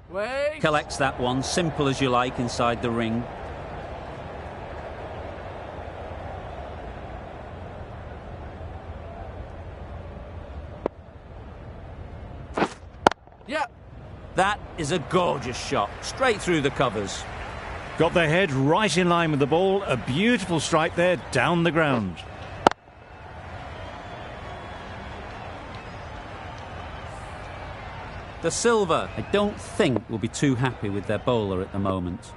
Wait. Collects that one, simple as you like, inside the ring. Yeah. That is a gorgeous shot, straight through the covers. Got their head right in line with the ball. A beautiful strike there, down the ground. The Silver, I don't think, will be too happy with their bowler at the moment.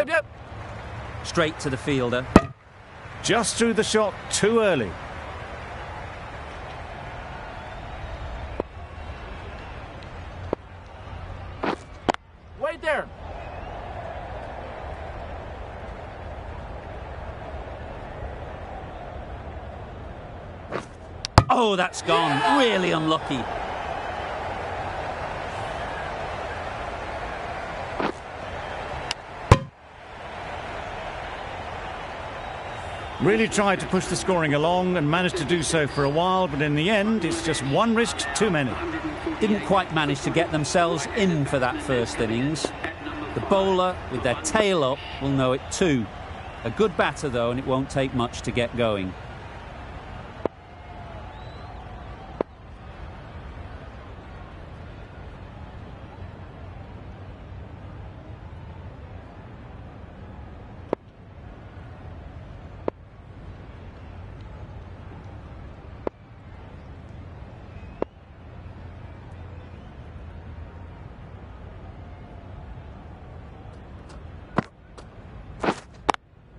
Yep. Straight to the fielder. Just threw the shot too early. Wait there. Oh, that's gone. Really unlucky. Really tried to push the scoring along and managed to do so for a while, but in the end, it's just one risk too many. Didn't quite manage to get themselves in for that first innings. The bowler, with their tail up, will know it too. A good batter, though, and it won't take much to get going.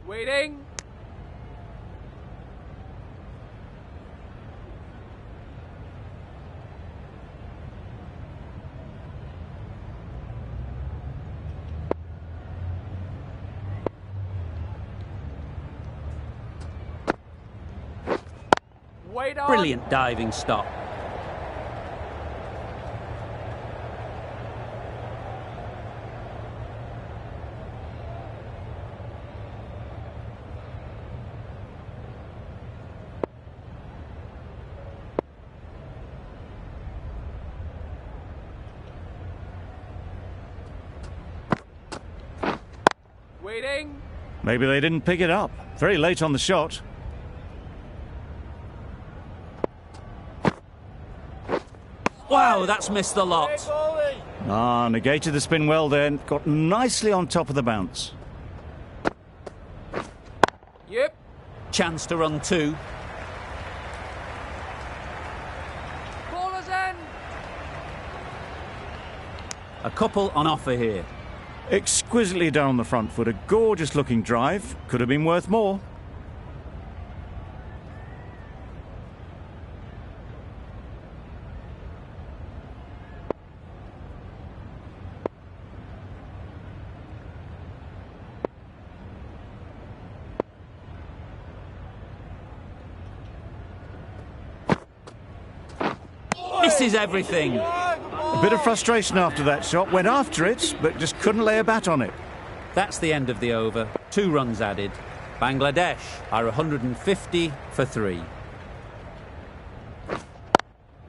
Waiting. Wait on. Brilliant diving stop. Waiting. Maybe they didn't pick it up. Very late on the shot. Wow, that's missed the lot. Negated the spin well then. Got nicely on top of the bounce. Yep. Chance to run two. Ballers in. A couple on offer here. Exquisitely down the front foot. A gorgeous looking drive. Could have been worth more. This is everything. A bit of frustration after that shot. Went after it, but just couldn't lay a bat on it. That's the end of the over. 2 runs added. Bangladesh are 150 for 3.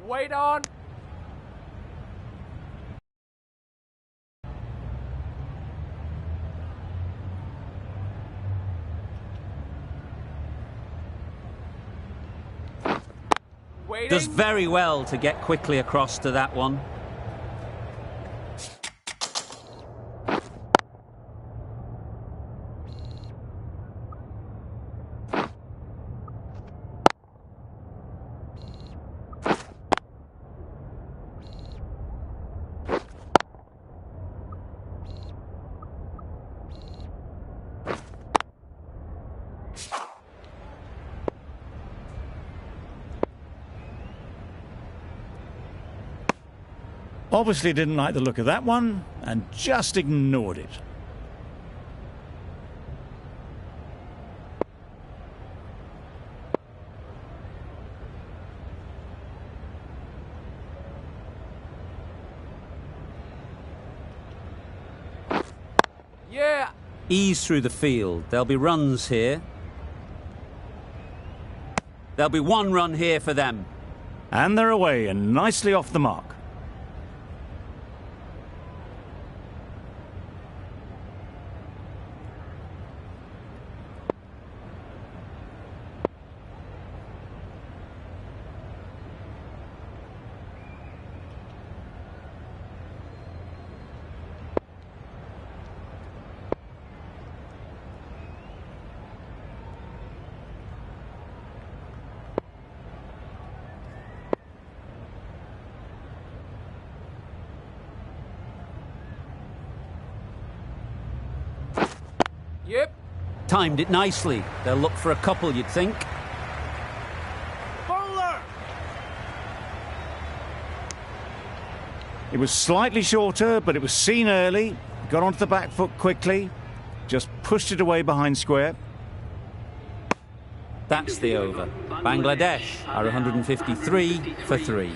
Wait on. Waiting. Does very well to get quickly across to that one. Obviously didn't like the look of that one and just ignored it. Yeah. Ease through the field. There'll be runs here. There'll be one run here for them. And they're away and nicely off the mark. Yep. Timed it nicely. They'll look for a couple, you'd think. Bowler. It was slightly shorter, but it was seen early. Got onto the back foot quickly. Just pushed it away behind square. That's the over. Bangladesh are 153 for 3.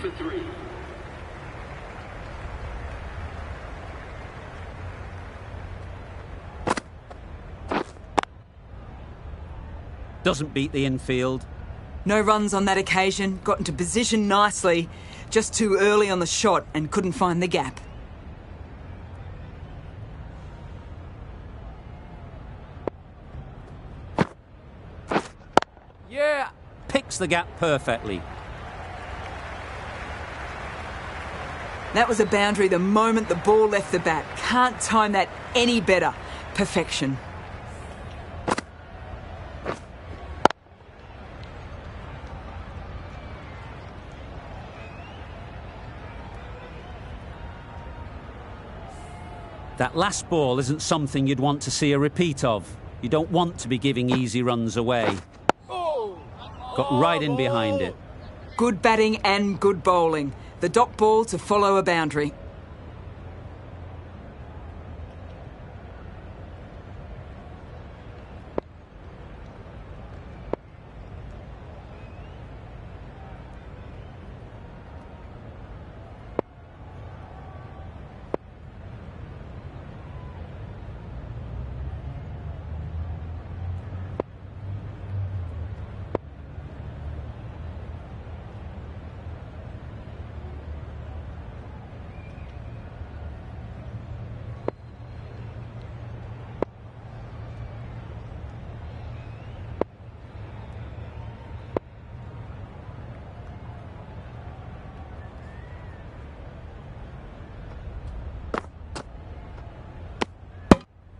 Doesn't beat the infield. No runs on that occasion, got into position nicely, just too early on the shot and couldn't find the gap. Yeah. Picks the gap perfectly. That was a boundary the moment the ball left the bat. Can't time that any better. Perfection. That last ball isn't something you'd want to see a repeat of. You don't want to be giving easy runs away. Got right in behind it. Good batting and good bowling. The dot ball to follow a boundary.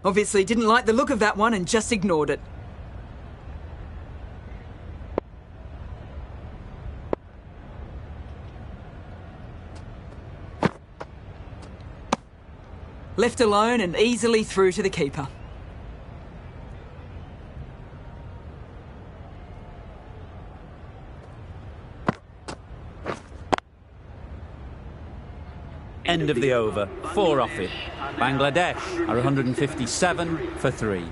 Obviously didn't like the look of that one and just ignored it. Left alone and easily through to the keeper. End of the over. 4 off it. Bangladesh are 157 for 3.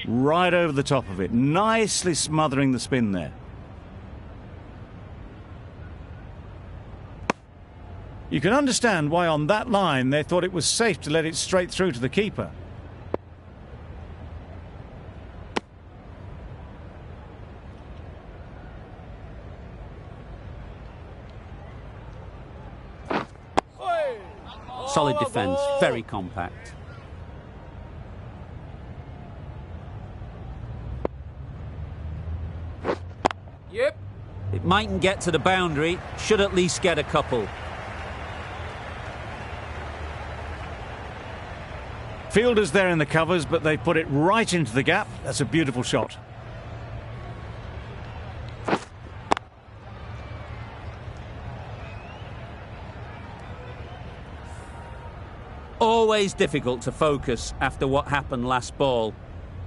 Right over the top of it, nicely smothering the spin there. You can understand why on that line they thought it was safe to let it straight through to the keeper. Solid defence, very compact. Yep. It mightn't get to the boundary, should at least get a couple. Fielders there in the covers, but they put it right into the gap. That's a beautiful shot. Always difficult to focus after what happened last ball,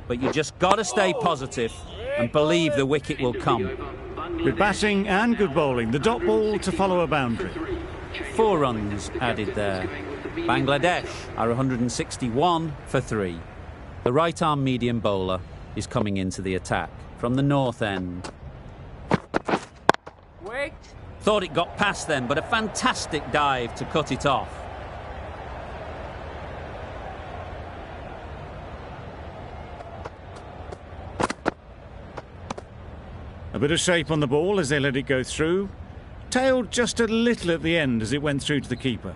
but you just got to stay positive and believe the wicket will come. Good batting and good bowling. The dot ball to follow a boundary. 4 runs added there. Bangladesh are 161 for 3. The right-arm medium bowler is coming into the attack from the north end. Wait. Thought it got past them, but a fantastic dive to cut it off. A bit of shape on the ball as they let it go through. Tailed just a little at the end as it went through to the keeper.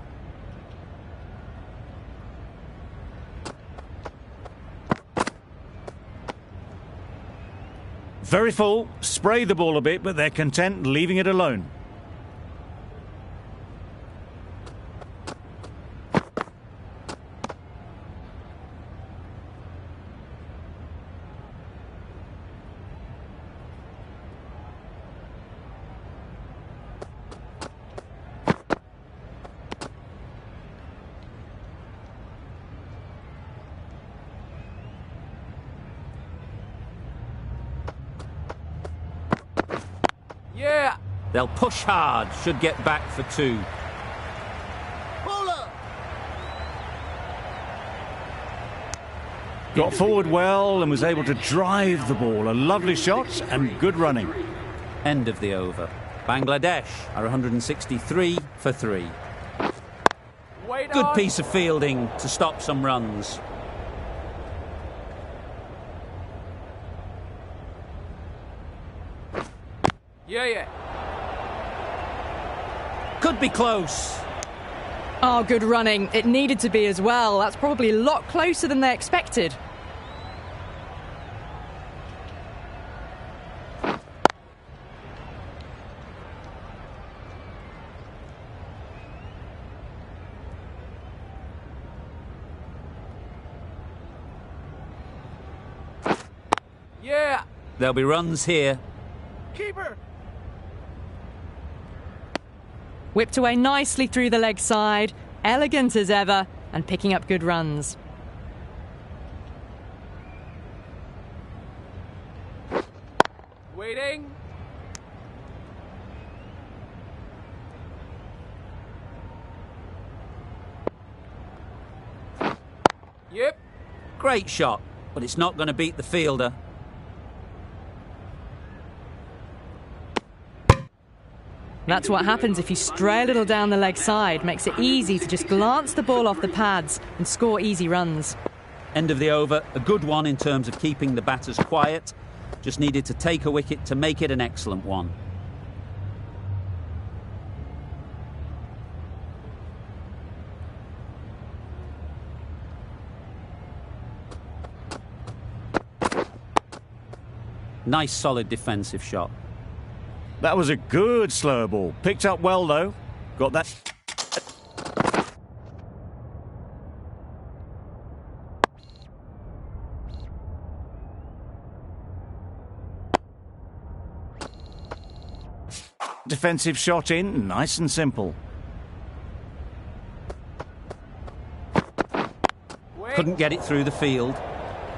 Very full, spray the ball a bit, but they're content leaving it alone. Yeah. They'll push hard, should get back for 2. Got forward well and was able to drive the ball. A lovely shot and good running. End of the over. Bangladesh are 163 for 3. Wait Good on. piece of fielding to stop some runs. Yeah. Could be close. Oh, good running. It needed to be as well. That's probably a lot closer than they expected. Yeah. There'll be runs here. Keeper. Whipped away nicely through the leg side, elegant as ever, and picking up good runs. Waiting. Yep. Great shot, but it's not going to beat the fielder. That's what happens if you stray a little down the leg side. Makes it easy to just glance the ball off the pads and score easy runs. End of the over. A good one in terms of keeping the batters quiet. Just needed to take a wicket to make it an excellent one. Nice solid defensive shot. That was a good slower ball. Picked up well though. Got that. Defensive shot in, nice and simple. Wait. Couldn't get it through the field.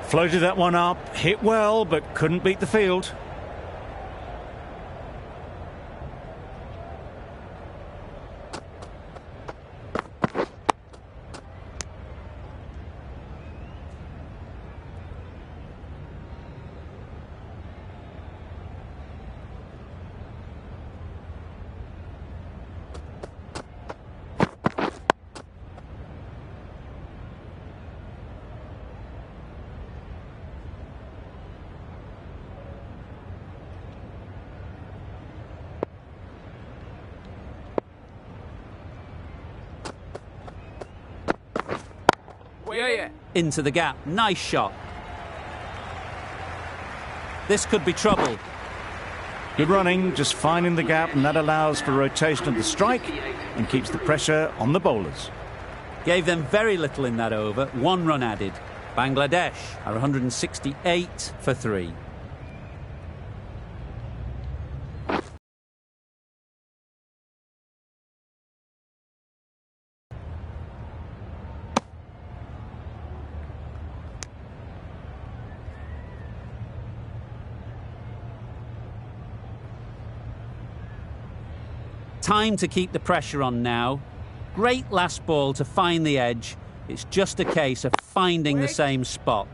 Floated that one up, hit well, but couldn't beat the field. Yeah. Into the gap. Nice shot. This could be trouble. Good running, just finding the gap, and that allows for rotation of the strike and keeps the pressure on the bowlers. Gave them very little in that over. 1 run added. Bangladesh are 168 for 3. Time to keep the pressure on now. Great last ball to find the edge. It's just a case of finding the same spot.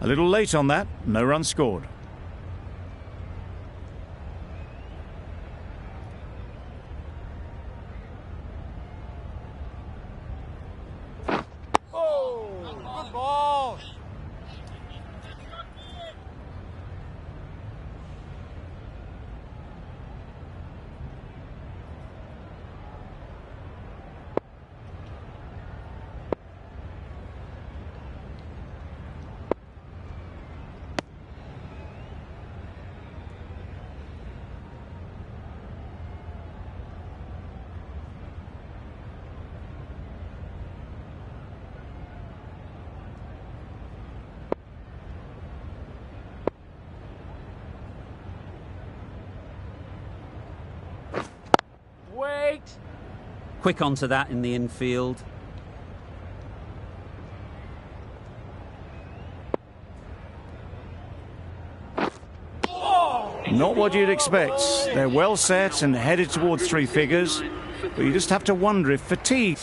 A little late on that, no run scored. Oh, good ball. Wait. Quick onto that in the infield. Not what you'd expect. They're well set and headed towards three figures, but you just have to wonder if fatigue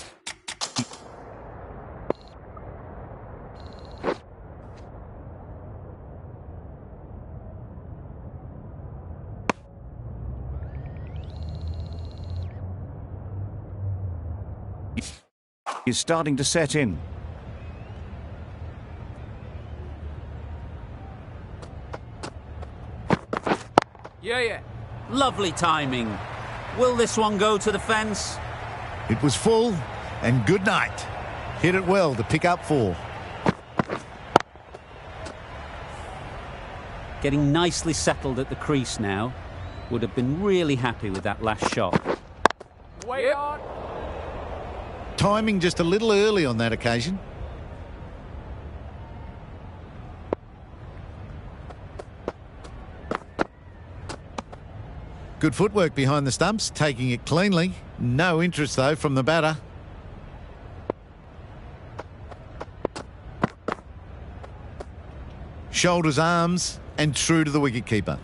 is starting to set in. Yeah. Lovely timing. Will this one go to the fence? It was full, and good night. Hit it well to pick up 4. Getting nicely settled at the crease now. Would have been really happy with that last shot. Wait on. Timing just a little early on that occasion. Good footwork behind the stumps, taking it cleanly. No interest, though, from the batter. Shoulders, arms, and true to the wicketkeeper.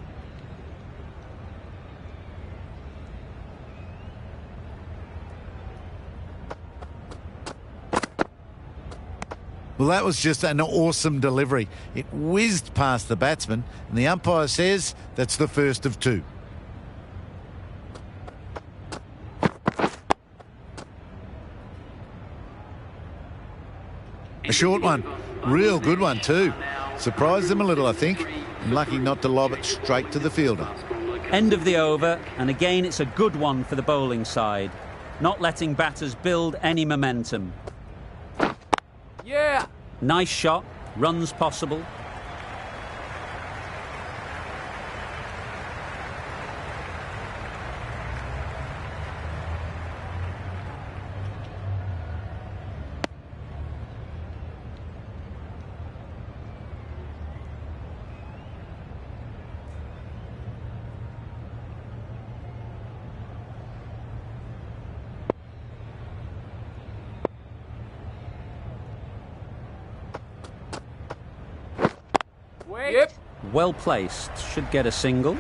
Well, that was just an awesome delivery. It whizzed past the batsman, and the umpire says that's the first of 2. A short one. Real good one too. Surprised them a little, I think. And lucky not to lob it straight to the fielder. End of the over, and again it's a good one for the bowling side. Not letting batters build any momentum. Yeah. Nice shot, runs possible. Wait. Yep. Well placed, should get a single.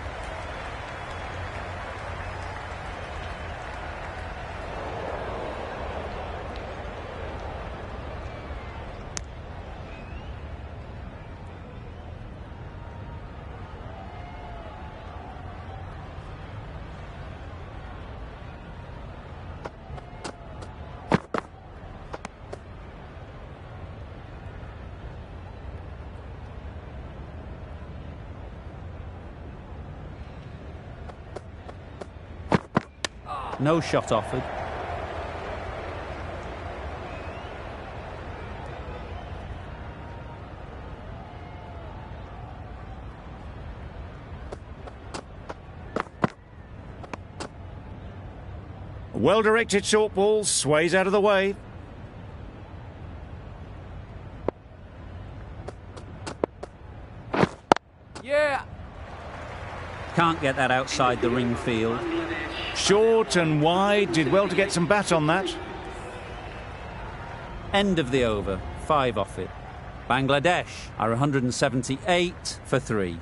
No shot offered. A well-directed short ball sways out of the way. Yeah. Can't get that outside the ring field. Short and wide, did well to get some bat on that. End of the over, 5 off it. Bangladesh are 178 for 3. .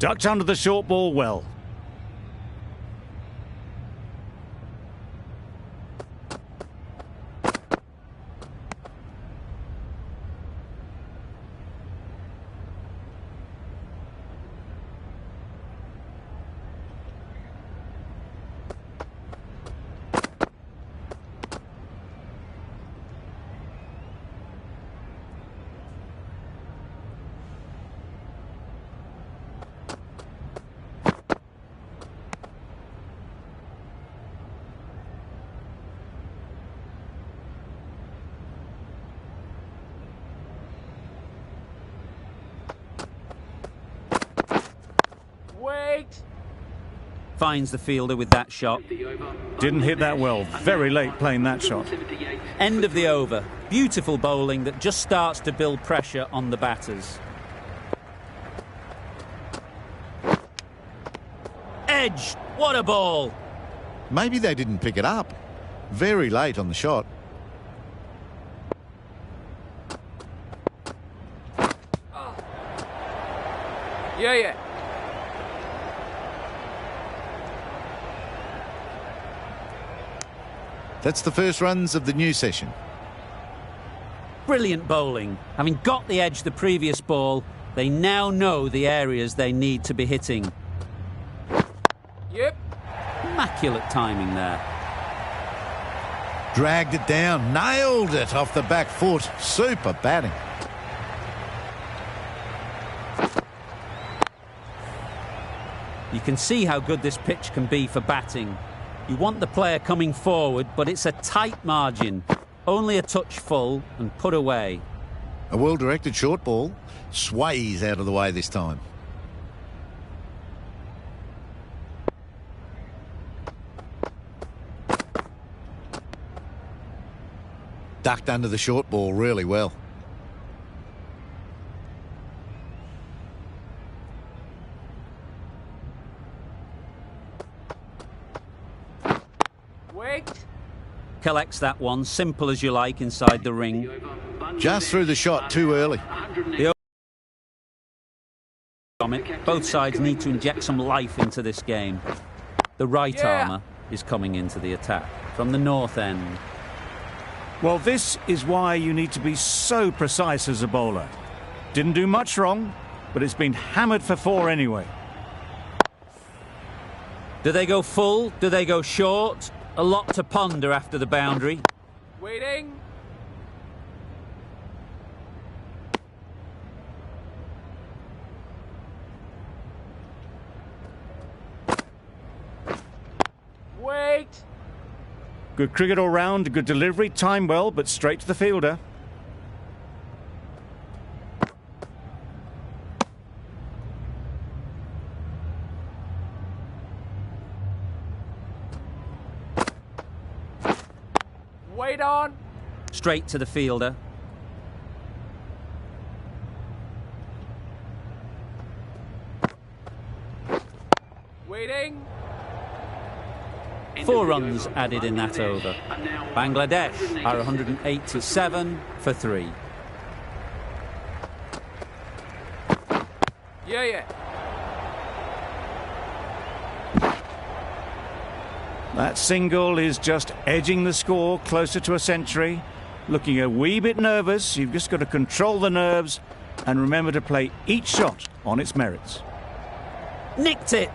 Ducked under the short ball well. Wait! Finds the fielder with that shot. Didn't hit that well. Very late playing that shot. End of the over. Beautiful bowling that just starts to build pressure on the batters. Edge! What a ball! Maybe they didn't pick it up. Very late on the shot. Yeah. That's the first runs of the new session. Brilliant bowling. Having got the edge the previous ball, they now know the areas they need to be hitting. Yep. Immaculate timing there. Dragged it down, nailed it off the back foot. Super batting. You can see how good this pitch can be for batting. You want the player coming forward, but it's a tight margin. Only a touch full and put away. A well-directed short ball. Sways out of the way this time. Ducked under the short ball really well. Wait! Collects that one, simple as you like, inside the ring. Just threw the shot too early. Both sides need to inject some life into this game. The right armour is coming into the attack from the north end. Well, this is why you need to be so precise as a bowler. Didn't do much wrong, but it's been hammered for 4 anyway. Do they go full? Do they go short? A lot to ponder after the boundary. Waiting! Wait! Good cricket all round, good delivery, timed well, but straight to the fielder. Wait on! Straight to the fielder. Waiting! 4 runs added in that over. Bangladesh are 187 for 3. Yeah. That single is just edging the score closer to a century. Looking a wee bit nervous. You've just got to control the nerves and remember to play each shot on its merits. Nicked it!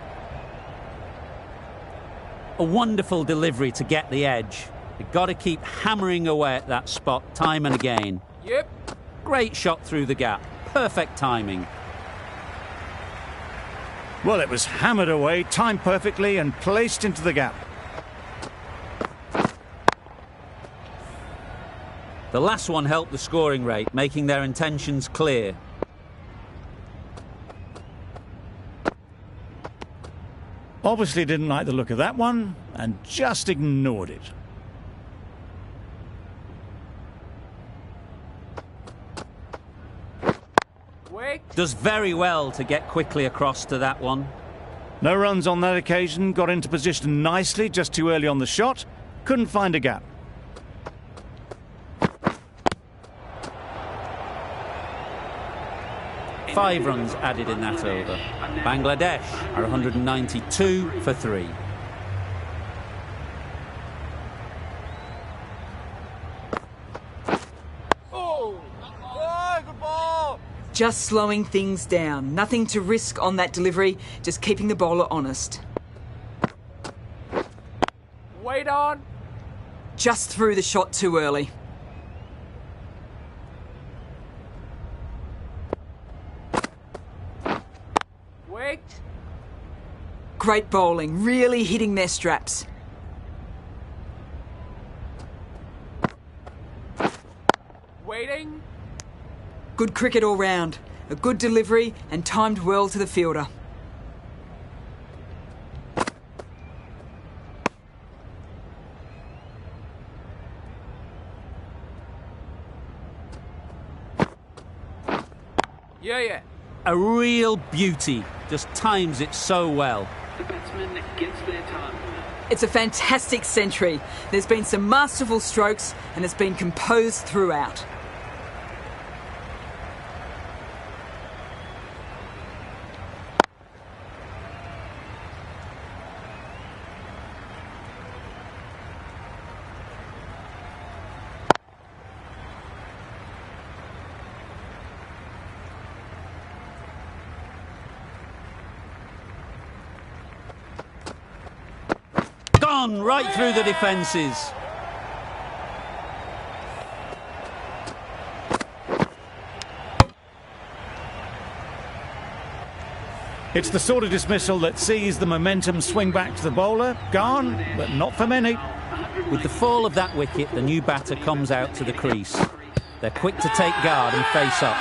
A wonderful delivery to get the edge. You've got to keep hammering away at that spot time and again. Yep. Great shot through the gap. Perfect timing. Well, it was hammered away, timed perfectly and placed into the gap. The last one helped the scoring rate, making their intentions clear. Obviously didn't like the look of that one and just ignored it. Wait! Does very well to get quickly across to that one. No runs on that occasion, got into position nicely, just too early on the shot, couldn't find a gap. 5 runs added in that over. Bangladesh are 192 for 3. Just slowing things down. Nothing to risk on that delivery, just keeping the bowler honest. Wait on. Just threw the shot too early. Wait. Great bowling, really hitting their straps. Waiting. Good cricket all round. A good delivery and timed well to the fielder. Yeah. A real beauty. Just times it so well. The batsman gets their time. It's a fantastic century. There's been some masterful strokes and it's been composed throughout. Gone right through the defences. It's the sort of dismissal that sees the momentum swing back to the bowler. Gone, but not for many. With the fall of that wicket, the new batter comes out to the crease. They're quick to take guard and face up.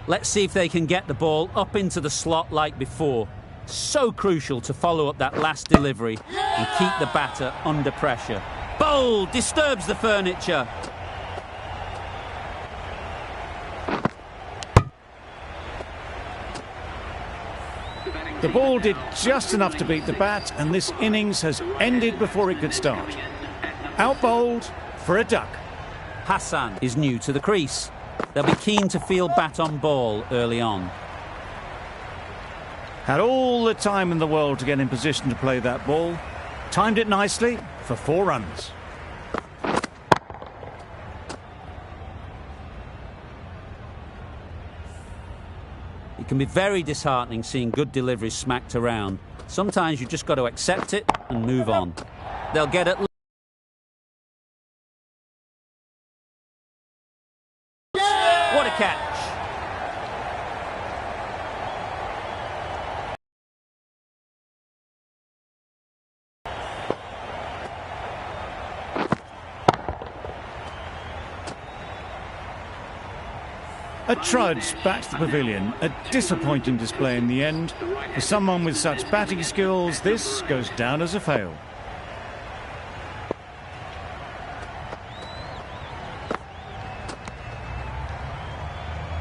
Let's see if they can get the ball up into the slot like before. So crucial to follow up that last delivery and keep the batter under pressure. Bowl disturbs the furniture. The ball did just enough to beat the bat, and this innings has ended before it could start. Out-bowled for a duck. Hassan is new to the crease. They'll be keen to field bat on ball early on. Had all the time in the world to get in position to play that ball. Timed it nicely for 4 runs. It can be very disheartening seeing good deliveries smacked around. Sometimes you've just got to accept it and move on. They'll get at What a catch! A trudge back to the pavilion. A disappointing display in the end. For someone with such batting skills, this goes down as a fail.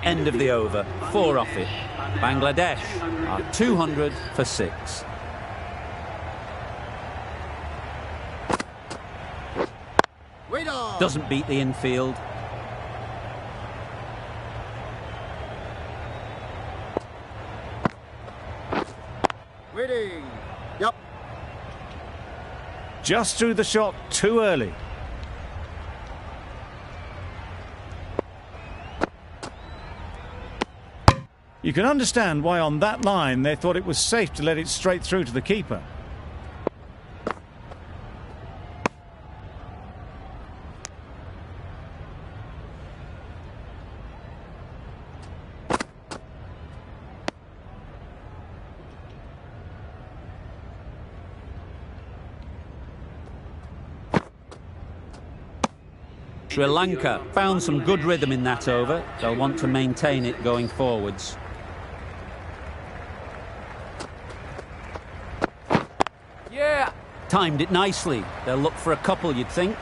End of the over. 4 off it. Bangladesh are 200 for 6. Doesn't beat the infield. Yep. Just threw the shot too early. You can understand why on that line they thought it was safe to let it straight through to the keeper. Sri Lanka found some good rhythm in that over. They'll want to maintain it going forwards. Yeah. Timed it nicely. They'll look for a couple, you'd think.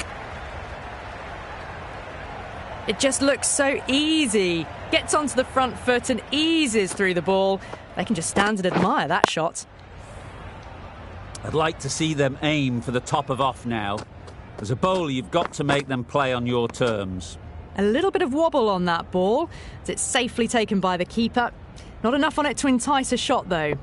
It just looks so easy. Gets onto the front foot and eases through the ball. They can just stand and admire that shot. I'd like to see them aim for the top of off now. As a bowler, you've got to make them play on your terms. A little bit of wobble on that ball, as it's safely taken by the keeper. Not enough on it to entice a shot, though.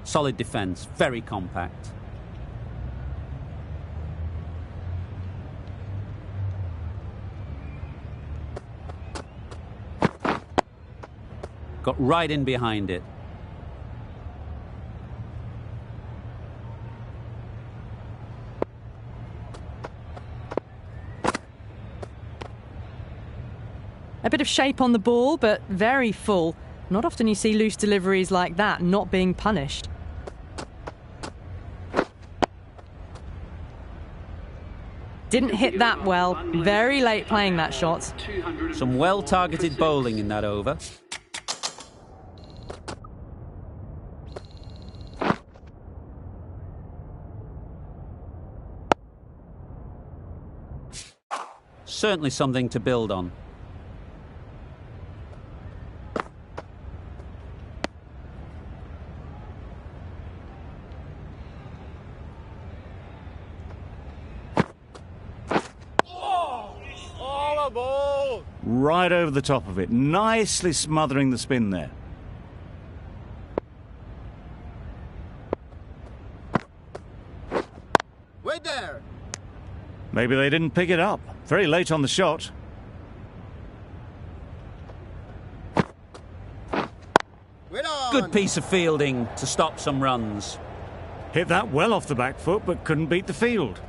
Solid defence, very compact. Got right in behind it. A bit of shape on the ball, but very full. Not often you see loose deliveries like that not being punished. Didn't hit that well. Very late playing that shot. Some well-targeted bowling in that over. Certainly something to build on. Right over the top of it, nicely smothering the spin there. Wait there! Maybe they didn't pick it up. Very late on the shot. Wait on! Good piece of fielding to stop some runs. Hit that well off the back foot, but couldn't beat the field.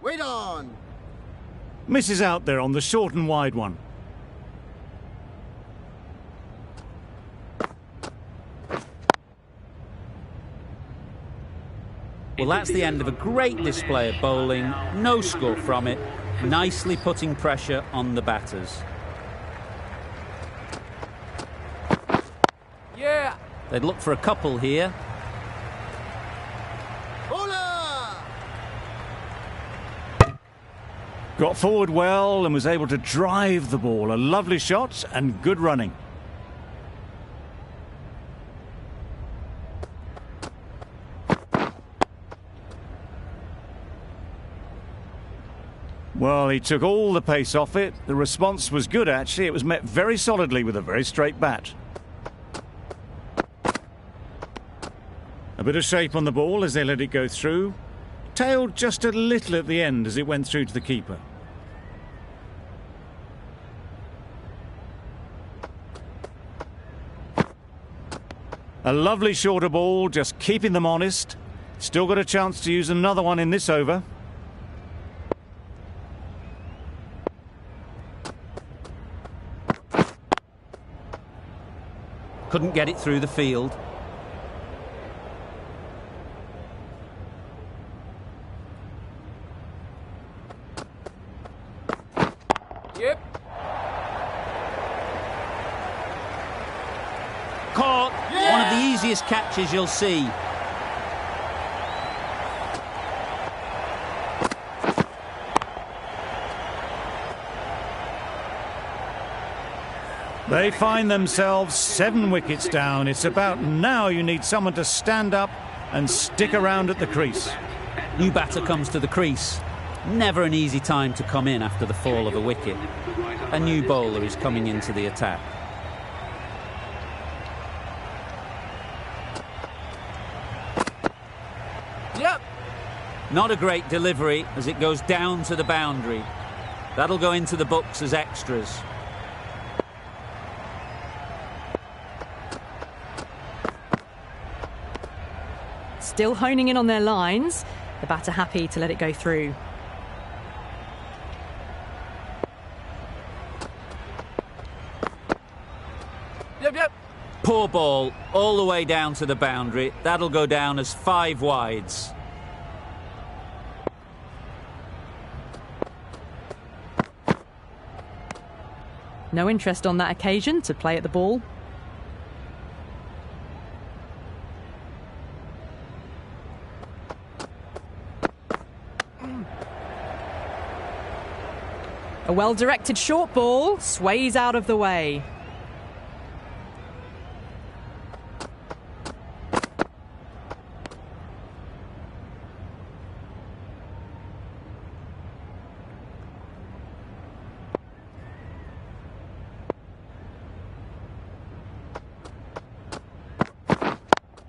Wait on! Misses out there on the short and wide one. Well, that's the end of a great display of bowling. No score from it. Nicely putting pressure on the batters. Yeah. They'd look for a couple here. Got forward well and was able to drive the ball. A lovely shot and good running. Well, he took all the pace off it. The response was good, actually. It was met very solidly with a very straight bat. A bit of shape on the ball as they let it go through. Tailed just a little at the end as it went through to the keeper. A lovely shorter ball, just keeping them honest. Still got a chance to use another one in this over. Couldn't get it through the field. Yep. Caught. Yeah. One of the easiest catches you'll see. They find themselves 7 wickets down. It's about now you need someone to stand up and stick around at the crease. New batter comes to the crease. Never an easy time to come in after the fall of a wicket. A new bowler is coming into the attack. Yep. Not a great delivery as it goes down to the boundary. That'll go into the books as extras. Still honing in on their lines. The batter happy to let it go through. Yep. Poor ball, all the way down to the boundary. That'll go down as 5 wides. No interest on that occasion to play at the ball. A well-directed short ball sways out of the way.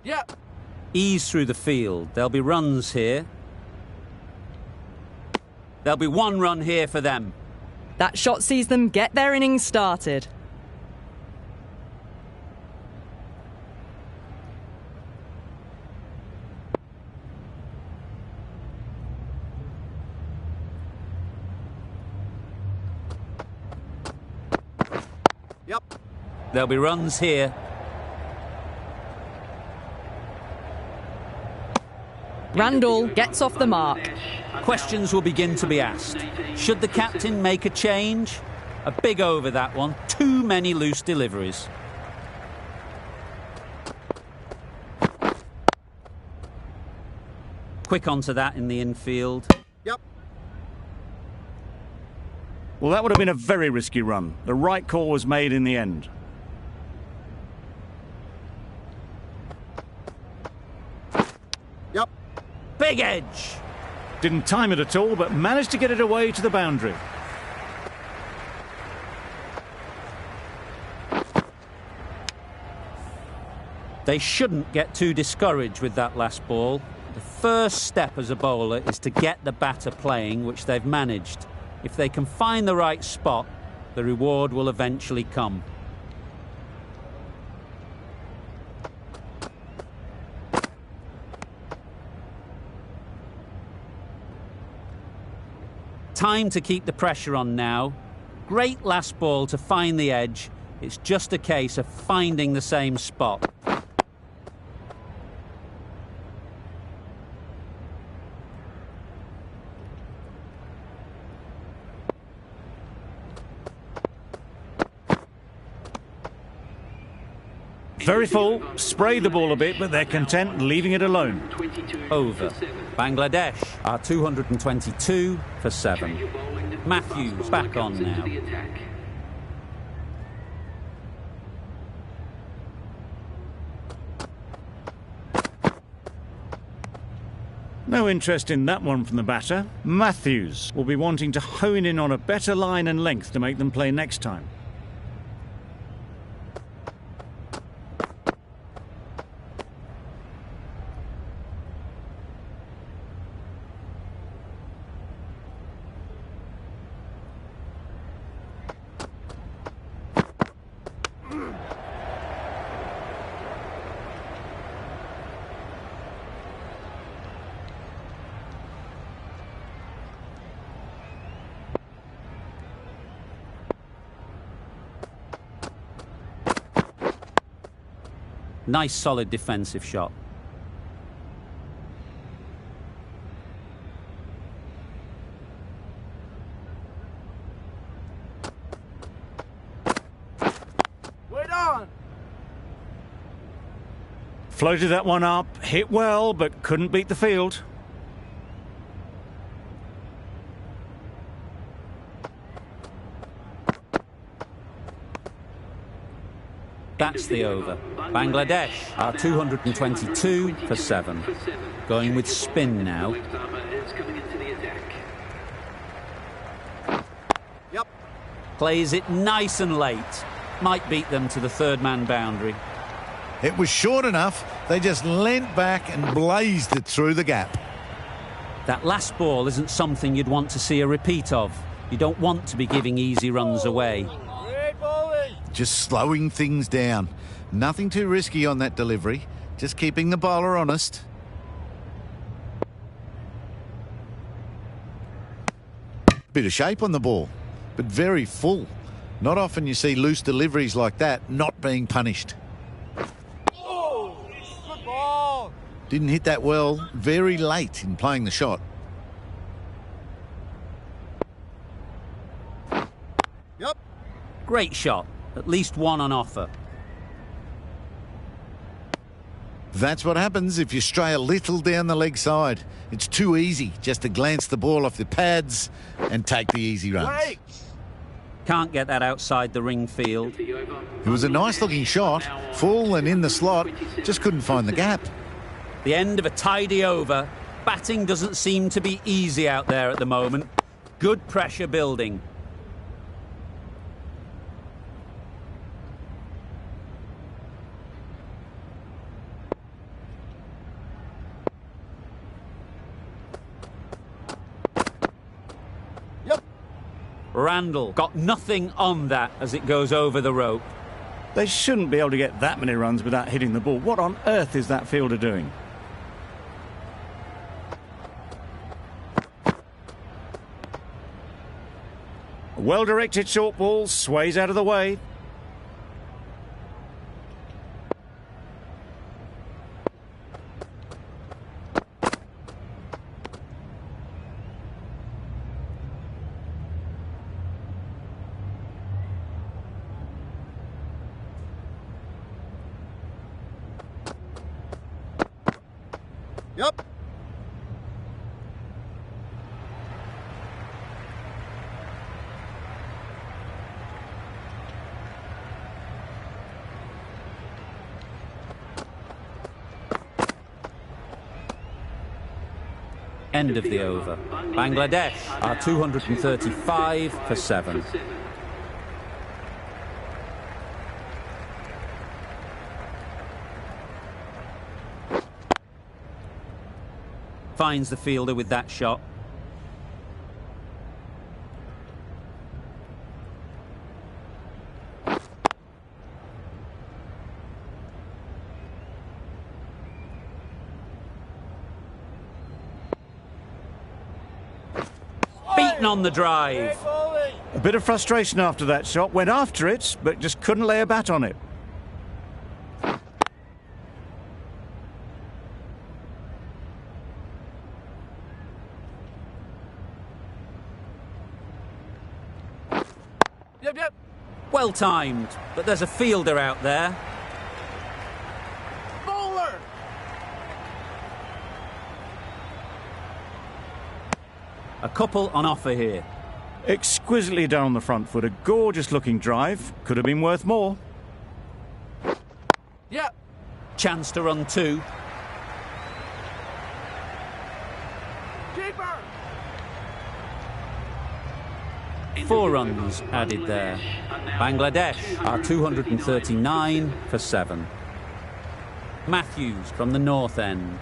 Yep. Ease through the field. There'll be runs here. There'll be one run here for them. That shot sees them get their innings started. Yep. There'll be runs here. Randall gets off the mark. Questions will begin to be asked. Should the captain make a change? A big over, that one. Too many loose deliveries. Quick onto that in the infield. Yep. Well, that would have been a very risky run. The right call was made in the end. Yep. Big edge. Didn't time it at all, but managed to get it away to the boundary. They shouldn't get too discouraged with that last ball. The first step as a bowler is to get the batter playing, which they've managed. If they can find the right spot, the reward will eventually come. Time to keep the pressure on now. Great last ball to find the edge. It's just a case of finding the same spot. Very full, sprayed the ball a bit, but they're content leaving it alone. Over. Bangladesh are 222 for 7. Matthews back on now. No interest in that one from the batter. Matthews will be wanting to hone in on a better line and length to make them play next time. Nice solid defensive shot. Wait on. Floated that one up, hit well, but couldn't beat the field. That's the over. Bangladesh are 222 for 7. Going with spin now. Yep. Plays it nice and late. Might beat them to the third-man boundary. It was short enough. They just leant back and blazed it through the gap. That last ball isn't something you'd want to see a repeat of. You don't want to be giving easy runs away. Great bowling. Just slowing things down. Nothing too risky on that delivery. Just keeping the bowler honest. Bit of shape on the ball, but very full. Not often you see loose deliveries like that not being punished. Oh, good ball. Didn't hit that well, very late in playing the shot. Yep. Great shot. At least one on offer. That's what happens if you stray a little down the leg side. It's too easy just to glance the ball off the pads and take the easy runs. Wait. Can't get that outside the ring field. It was a nice looking shot, full and in the slot, just couldn't find the gap. The end of a tidy over. Batting doesn't seem to be easy out there at the moment. Good pressure building. Randall got nothing on that as it goes over the rope. They shouldn't be able to get that many runs without hitting the ball. What on earth is that fielder doing? A well-directed short ball sways out of the way. Yep. End of the over. Bangladesh are 235 for 7. Finds the fielder with that shot. Beaten on the drive. A bit of frustration after that shot. Went after it, but just couldn't lay a bat on it. Yep. Well timed, but there's a fielder out there. Bowler. A couple on offer here. Exquisitely done on the front foot. A gorgeous looking drive. Could have been worth more. Yep. Chance to run 2. Keeper. 4 runs added there. Bangladesh are 239 for 7. Matthews from the north end.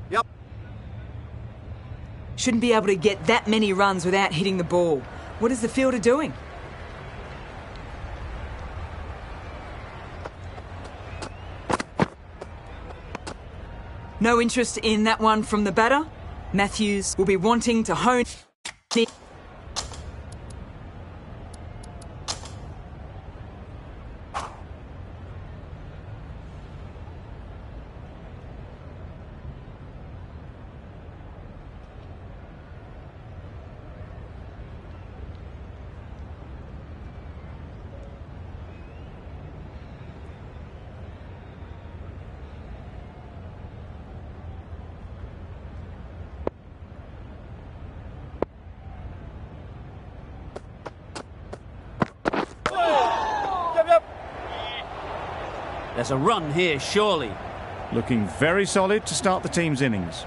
Yep. Shouldn't be able to get that many runs without hitting the ball. What is the fielder doing? No interest in that one from the batter. Matthews will be wanting to hone it. There's a run here, surely. Looking very solid to start the team's innings.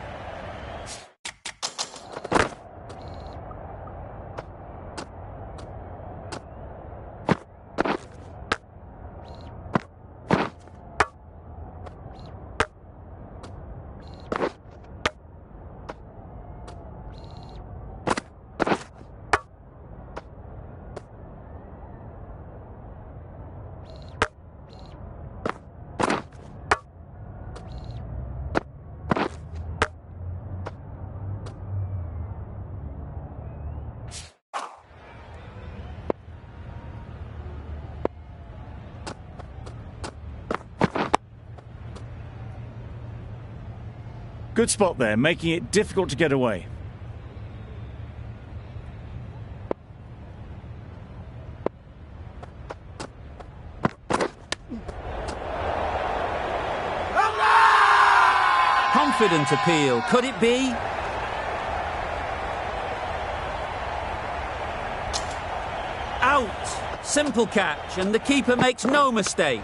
Good spot there, making it difficult to get away. Confident appeal, could it be? Out! Simple catch, and the keeper makes no mistake.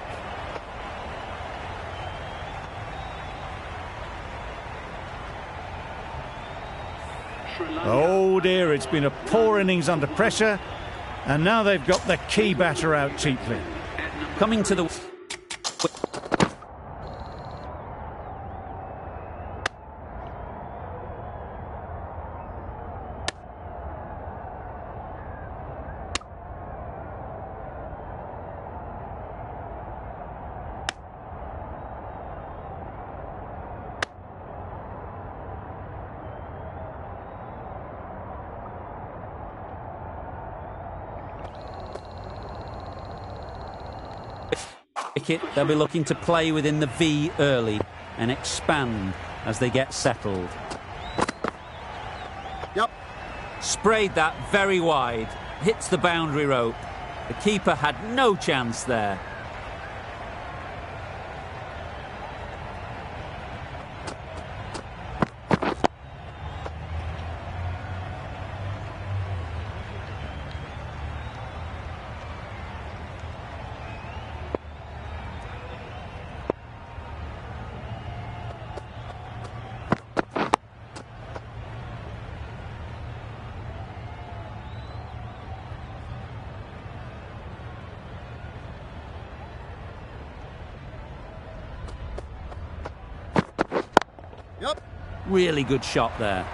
Oh dear, it's been a poor innings under pressure, and now they've got the key batter out cheaply. Coming to the... Wicket, they'll be looking to play within the V early and expand as they get settled. Yep. Sprayed that very wide. Hits the boundary rope. The keeper had no chance there. Yep. Really good shot there.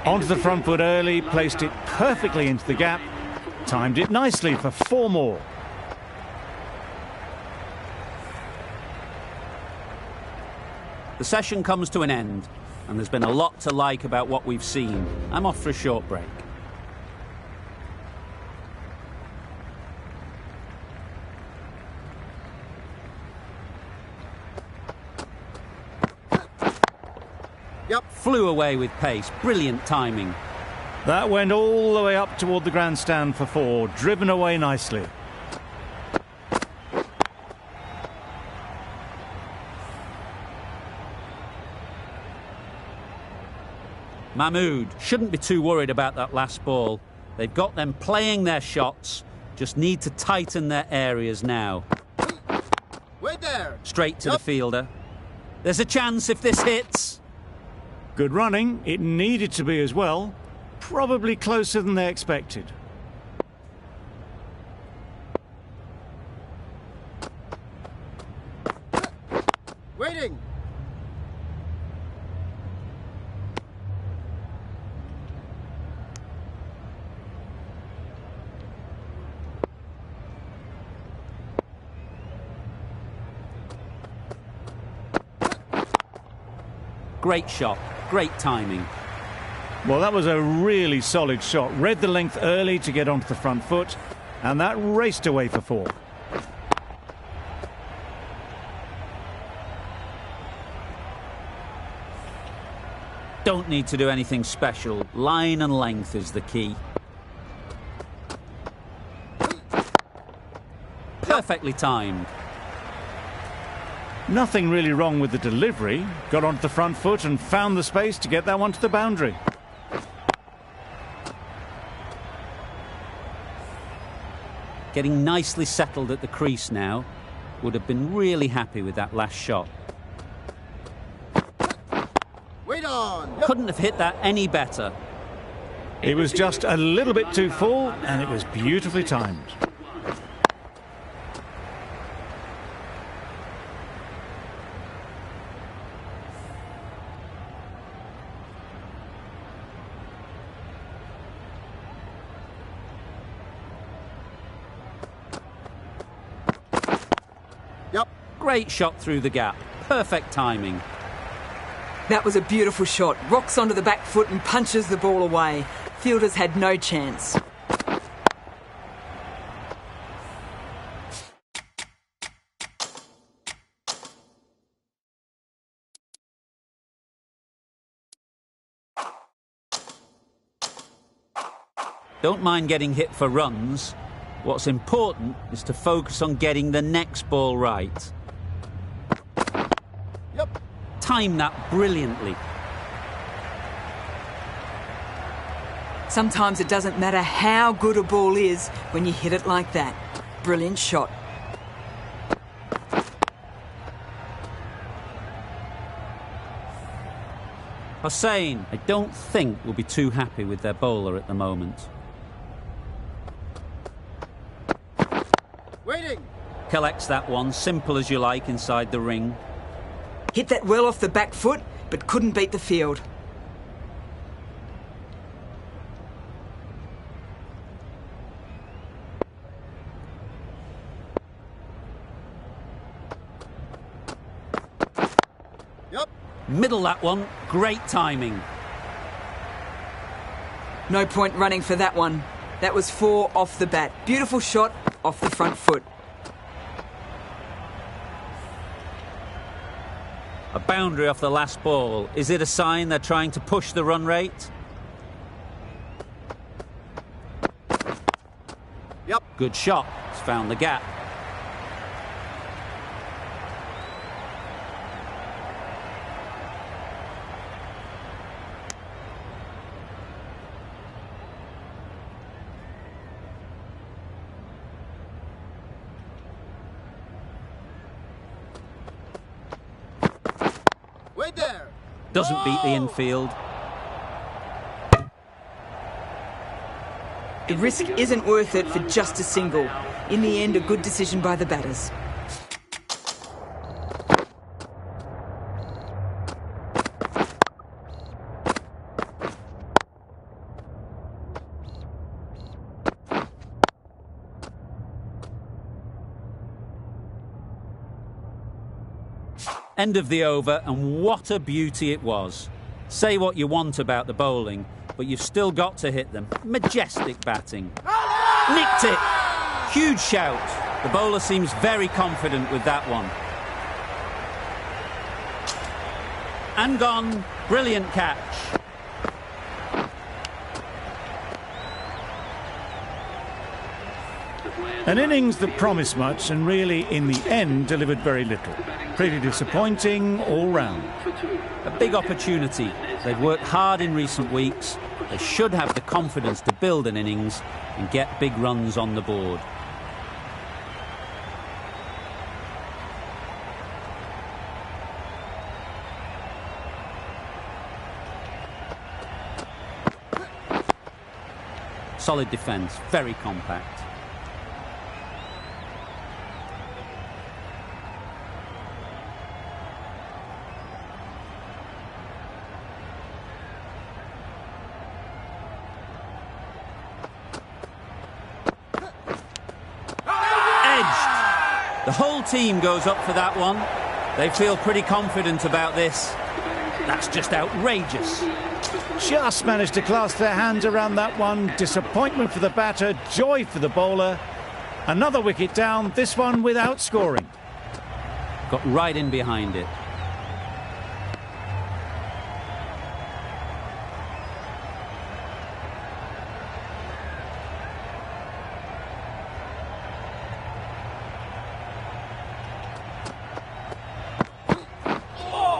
Onto the front foot early, placed it perfectly into the gap, timed it nicely for 4 more. The session comes to an end, and there's been a lot to like about what we've seen. I'm off for a short break. Yep. Flew away with pace. Brilliant timing. That went all the way up toward the grandstand for 4, driven away nicely. Mahmood shouldn't be too worried about that last ball. They've got them playing their shots, just need to tighten their areas now. Wait there. Straight to Yep. the fielder. There's a chance if this hits. Good running, it needed to be as well. Probably closer than they expected. Waiting. Great shot, great timing. Well, that was a really solid shot. Read the length early to get onto the front foot, and that raced away for 4. Don't need to do anything special. Line and length is the key. Perfectly timed. Nothing really wrong with the delivery. Got onto the front foot and found the space to get that one to the boundary. Getting nicely settled at the crease now. Would have been really happy with that last shot. Wait on. Yep. Couldn't have hit that any better. It was just a little bit too full, and it was beautifully timed. Yep. Great shot through the gap. Perfect timing. That was a beautiful shot. Rocks onto the back foot and punches the ball away. Fielders had no chance. Don't mind getting hit for runs. What's important is to focus on getting the next ball right. Yep. Time that brilliantly. Sometimes it doesn't matter how good a ball is when you hit it like that. Brilliant shot. Hossain, I don't think will be too happy with their bowler at the moment. Waiting. Collects that one, simple as you like, inside the ring. Hit that well off the back foot, but couldn't beat the field. Yep. Middle that one, great timing. No point running for that one. That was 4 off the bat. Beautiful shot off the front foot. A boundary off the last ball. Is it a sign they're trying to push the run rate? Yep. Good shot. It's found the gap. Wait there. Doesn't beat the infield. The risk isn't worth it for just a single. In the end, a good decision by the batters. End of the over, and what a beauty it was. Say what you want about the bowling, but you've still got to hit them. Majestic batting. Nicked it! Huge shout. The bowler seems very confident with that one. And gone. Brilliant catch. An innings that promised much and really, in the end, delivered very little. Pretty disappointing all round. A big opportunity. They've worked hard in recent weeks. They should have the confidence to build an innings and get big runs on the board. Solid defence, very compact. The whole team goes up for that one. They feel pretty confident about this. That's just outrageous. Just managed to clasp their hands around that one. Disappointment for the batter, joy for the bowler. Another wicket down, this one without scoring. Got right in behind it.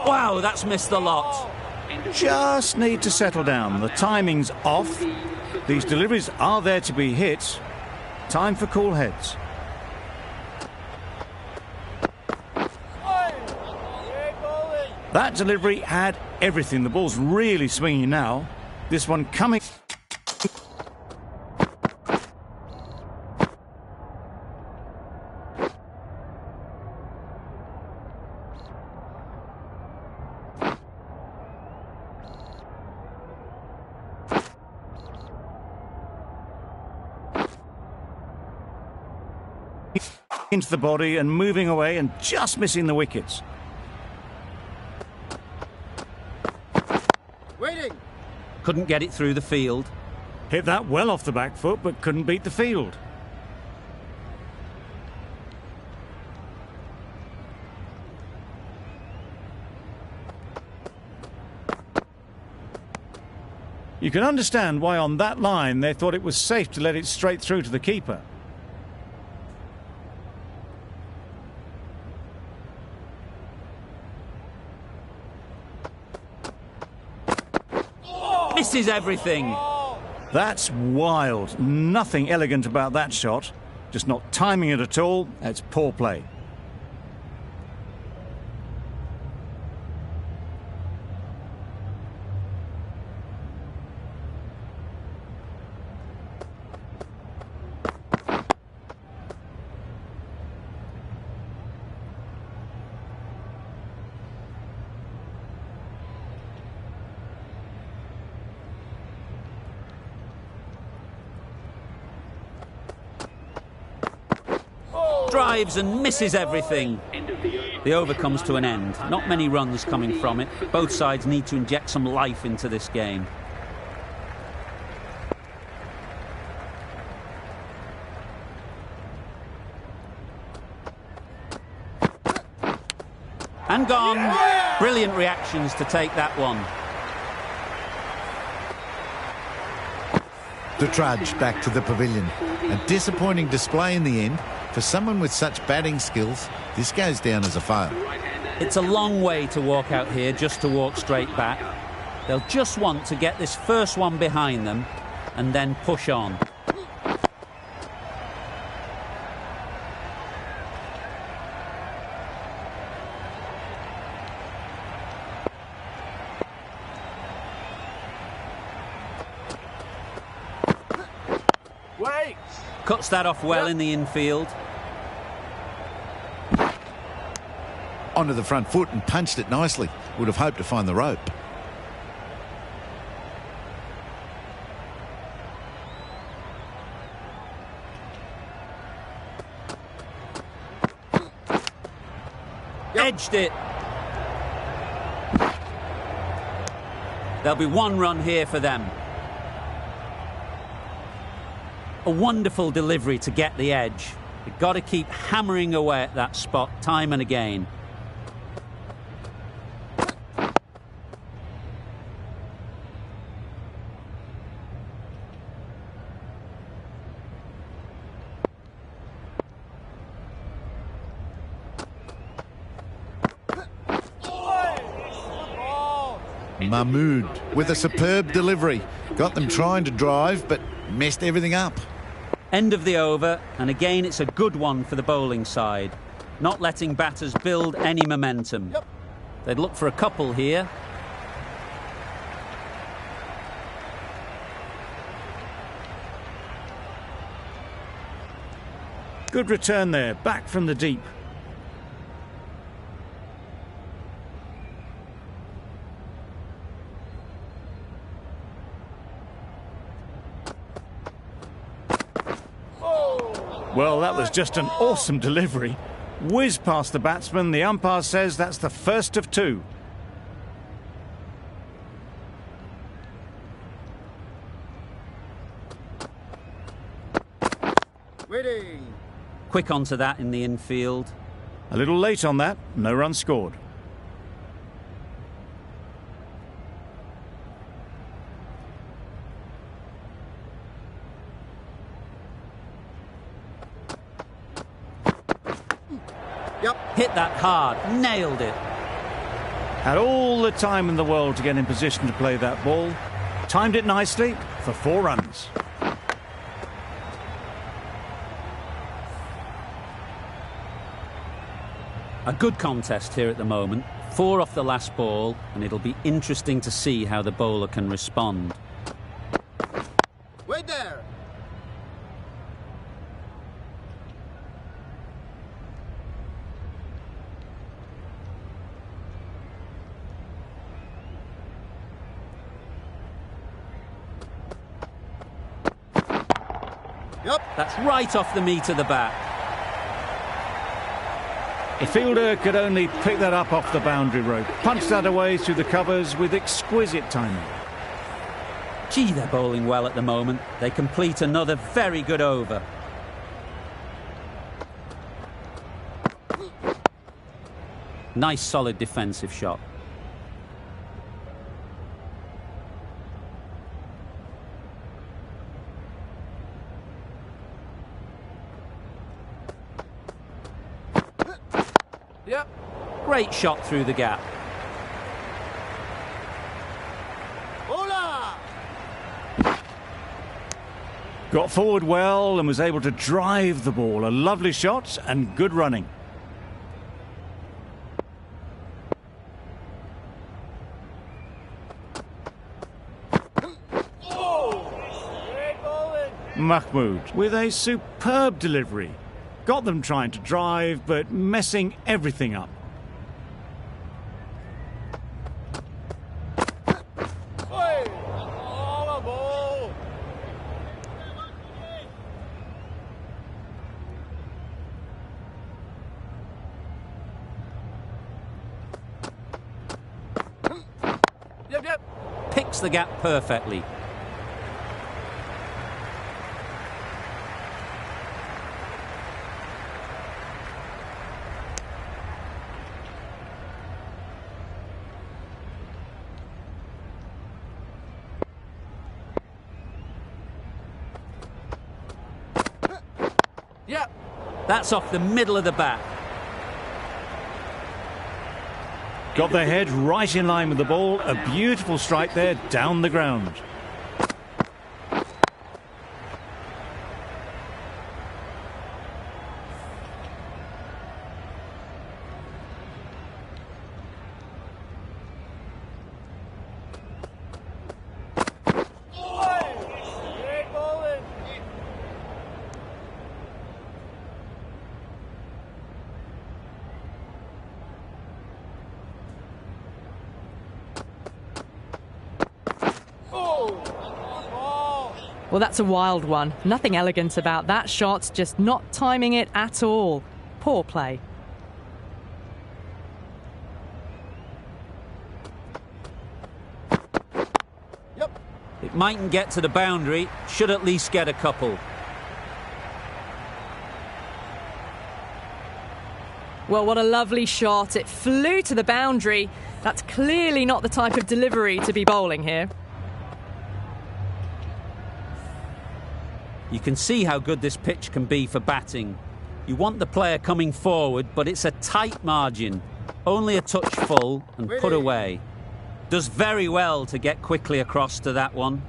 Wow, that's missed the lot. Just need to settle down. The timing's off. These deliveries are there to be hit. Time for cool heads. That delivery had everything. The ball's really swinging now. This one coming. Into the body and moving away and just missing the wickets. Waiting. Couldn't get it through the field. Hit that well off the back foot, but couldn't beat the field. You can understand why on that line they thought it was safe to let it straight through to the keeper. Misses everything. That's wild. Nothing elegant about that shot. Just not timing it at all. That's poor play. Drives and misses everything. The over comes to an end. Not many runs coming from it. Both sides need to inject some life into this game. And gone. Brilliant reactions to take that one. The trudge back to the pavilion. A disappointing display in the end. For someone with such batting skills, this goes down as a fail. It's a long way to walk out here just to walk straight back. They'll just want to get this first one behind them and then push on. Wait! Cuts that off well in the infield. Onto the front foot and punched it nicely. Would have hoped to find the rope. Edged it. There'll be one run here for them. A wonderful delivery to get the edge. You've got to keep hammering away at that spot time and again. Mahmood with a superb delivery. Got them trying to drive, but messed everything up. End of the over, and again it's a good one for the bowling side. Not letting batters build any momentum. They'd look for a couple here. Good return there, back from the deep. Well, that was just an awesome delivery. Whiz past the batsman. The umpire says that's the first of two. Waiting. Quick onto that in the infield. A little late on that, no run scored. Hit that hard, nailed it. Had all the time in the world to get in position to play that ball. Timed it nicely for 4 runs. A good contest here at the moment. 4 off the last ball, and it'll be interesting to see how the bowler can respond. Wait there. That's right off the meat of the bat. The fielder could only pick that up off the boundary rope. Punched that away through the covers with exquisite timing. Gee, they're bowling well at the moment. They complete another very good over. Nice solid defensive shot. Great shot through the gap. Hola! Got forward well and was able to drive the ball. A lovely shot and good running. Mahmood with a superb delivery. Got them trying to drive, but messing everything up. Picks the gap perfectly. Yep. That's off the middle of the bat. Got their head right in line with the ball. A beautiful strike there down the ground. Well, that's a wild one. Nothing elegant about that shot, just not timing it at all. Poor play. Yep. It mightn't get to the boundary, should at least get a couple. Well, what a lovely shot. It flew to the boundary. That's clearly not the type of delivery to be bowling here. You can see how good this pitch can be for batting. You want the player coming forward, but it's a tight margin. Only a touch full and put away. Does very well to get quickly across to that one.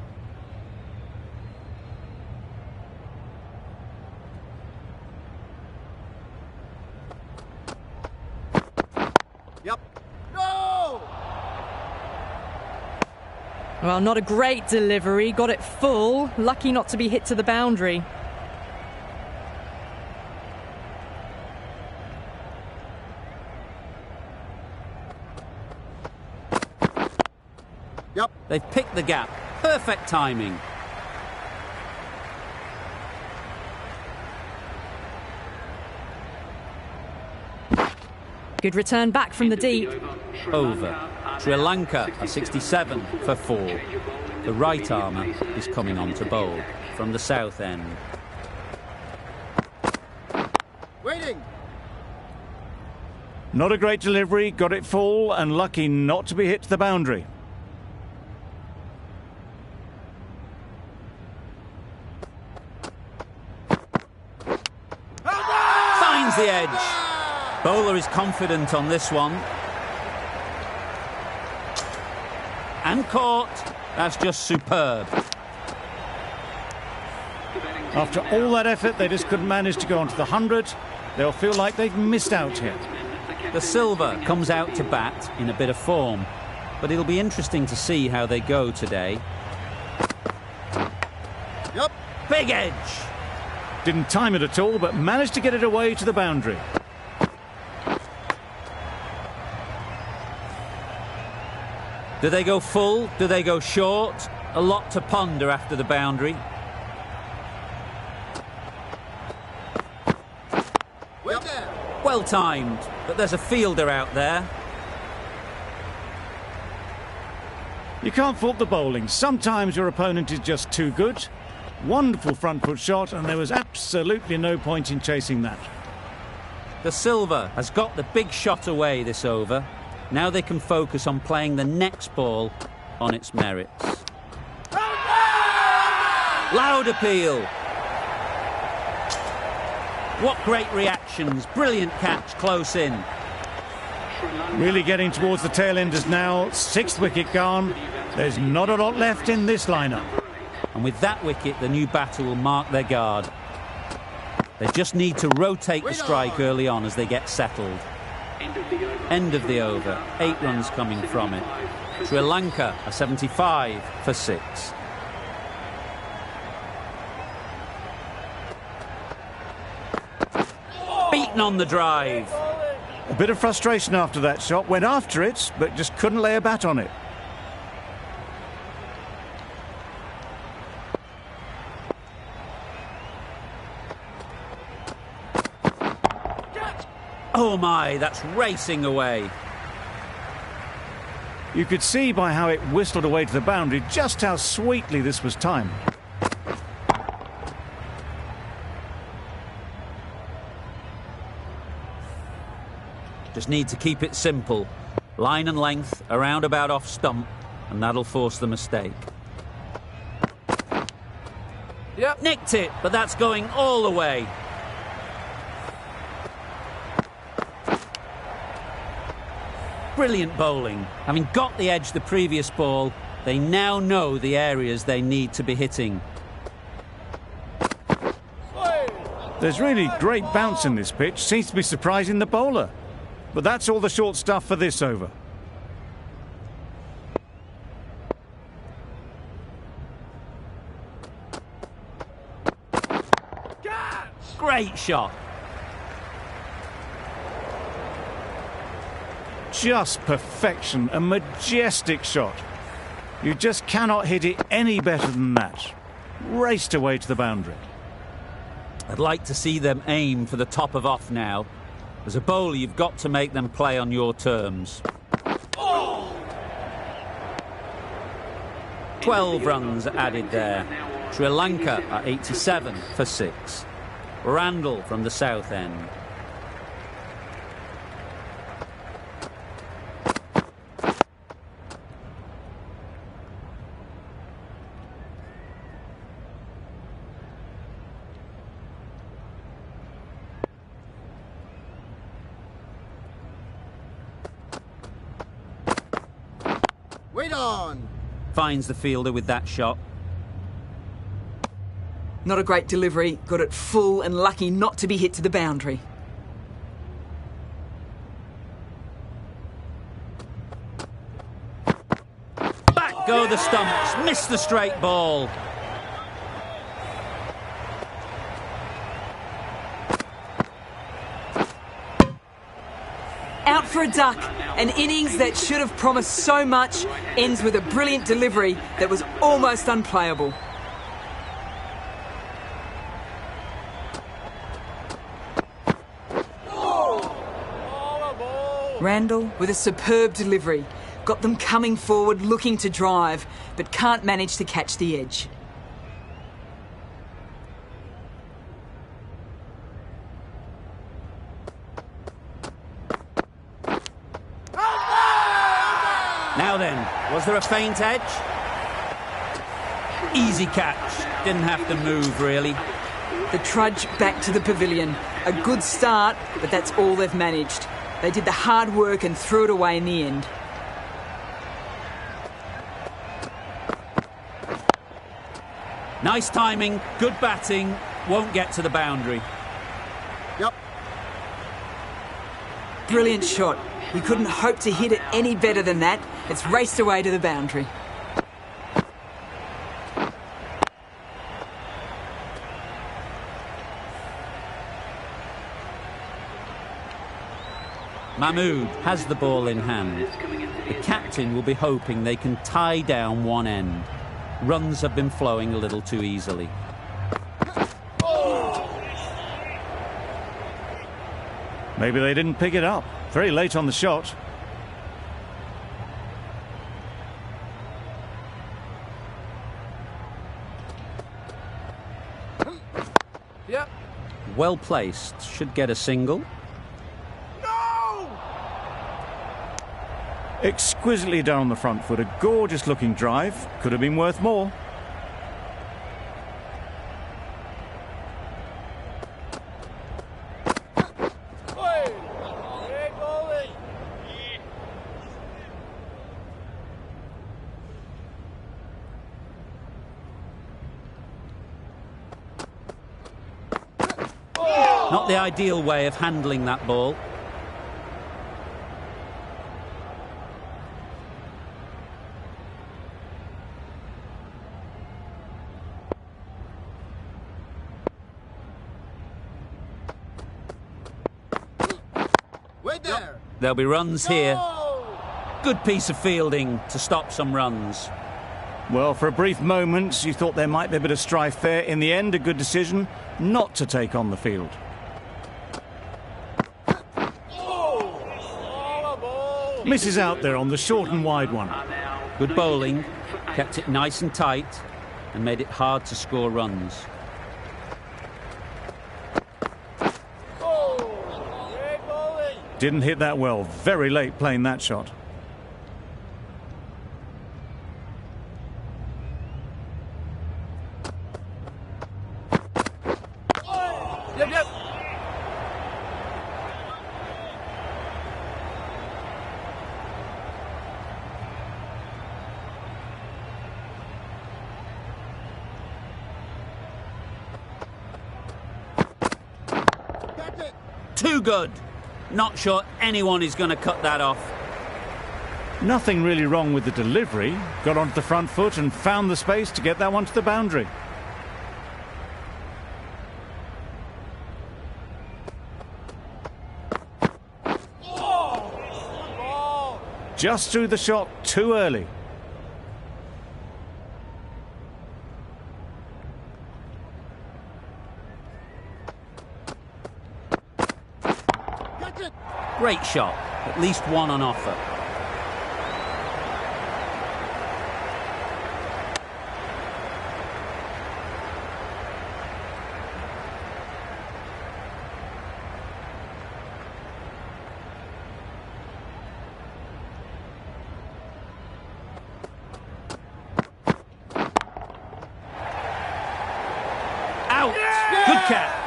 Yep. No! Well, not a great delivery. Got it full. Lucky not to be hit to the boundary. Yep. They've picked the gap. Perfect timing. Good return back from the deep. Over. Sri Lanka are 67 for 4. The right armour is coming on to bowl from the south end. Waiting. Not a great delivery, got it full and lucky not to be hit to the boundary. Finds the edge. Bowler is confident on this one. And caught. That's just superb. After all that effort, they just couldn't manage to go onto the 100. They'll feel like they've missed out here. The silver comes out to bat in a bit of form, but it'll be interesting to see how they go today. Yep. Big edge. Didn't time it at all, but managed to get it away to the boundary. Do they go full? Do they go short? A lot to ponder after the boundary. Wait there. Well timed, but there's a fielder out there. You can't fault the bowling. Sometimes your opponent is just too good. Wonderful front foot shot, and there was absolutely no point in chasing that. The silver has got the big shot away this over. Now they can focus on playing the next ball on its merits. Loud appeal. What great reactions. Brilliant catch close in. Really getting towards the tail enders now. 6th wicket gone. There's not a lot left in this lineup. And with that wicket, the new batter will mark their guard. They just need to rotate the strike early on as they get settled. End of the over. 8 runs coming from it. Sri Lanka are 75 for 6. Beaten on the drive. A bit of frustration after that shot. Went after it, but just couldn't lay a bat on it. Oh my, that's racing away. You could see by how it whistled away to the boundary just how sweetly this was timed. Just need to keep it simple. Line and length, around about off stump, and that'll force the mistake. Yep. Nicked it, but that's going all the way. Brilliant bowling. Having got the edge the previous ball, they now know the areas they need to be hitting. There's really great bounce in this pitch. Seems to be surprising the bowler. But that's all the short stuff for this over. Great shot. Just perfection, a majestic shot. You just cannot hit it any better than that. Raced away to the boundary. I'd like to see them aim for the top of off now. As a bowler, you've got to make them play on your terms. 12 runs added there. Sri Lanka are 87 for 6. Randall from the south end. Wait on. Finds the fielder with that shot. Not a great delivery, got it full and lucky not to be hit to the boundary. Back go the stumps, missed the straight ball. Out for a duck. An innings that should have promised so much ends with a brilliant delivery that was almost unplayable. Randall with a superb delivery. Got them coming forward looking to drive, but can't manage to catch the edge. Now then, was there a feint edge? Easy catch. Didn't have to move, really. The trudge back to the pavilion. A good start, but that's all they've managed. They did the hard work and threw it away in the end. Nice timing, good batting, won't get to the boundary. Yep. Brilliant shot. You couldn't hope to hit it any better than that. It's raced away to the boundary. Mahmood has the ball in hand. The captain will be hoping they can tie down one end. Runs have been flowing a little too easily. Maybe they didn't pick it up. Very late on the shot. Yep. Well placed, should get a single. Exquisitely done on the front foot. A gorgeous looking drive. Could have been worth more. Not the ideal way of handling that ball. Wait there. There'll be runs here. Good piece of fielding to stop some runs. Well, for a brief moment, you thought there might be a bit of strife there. In the end, a good decision not to take on the field. Misses out there on the short and wide one. Good bowling, kept it nice and tight and made it hard to score runs. Didn't hit that well. Very late playing that shot. Yep. too good. Not sure anyone is going to cut that off. Nothing really wrong with the delivery. Got onto the front foot and found the space to get that one to the boundary. Just threw the shot too early. Catch it. Great shot. At least one on offer. Out! Good catch.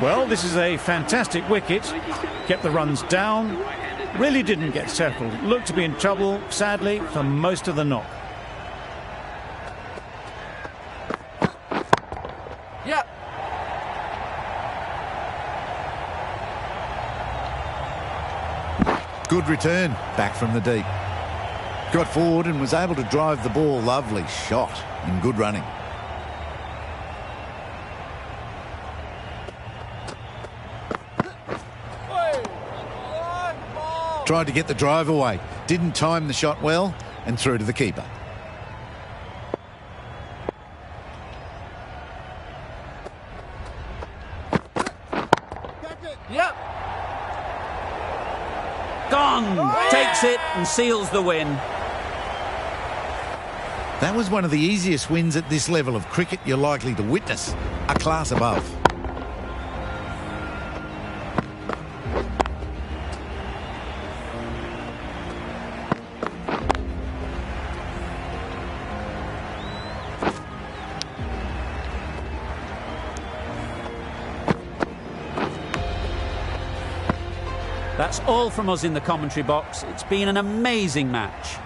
Well, this is a fantastic wicket. Kept the runs down. Really didn't get settled. Looked to be in trouble, sadly, for most of the knock. Yep. Good return, back from the deep. Got forward and was able to drive the ball. Lovely shot and good running. Tried to get the drive away. Didn't time the shot well and threw to the keeper. Yep. Gone! Takes it and seals the win. That was one of the easiest wins at this level of cricket you're likely to witness. A class above. That's all from us in the commentary box. It's been an amazing match.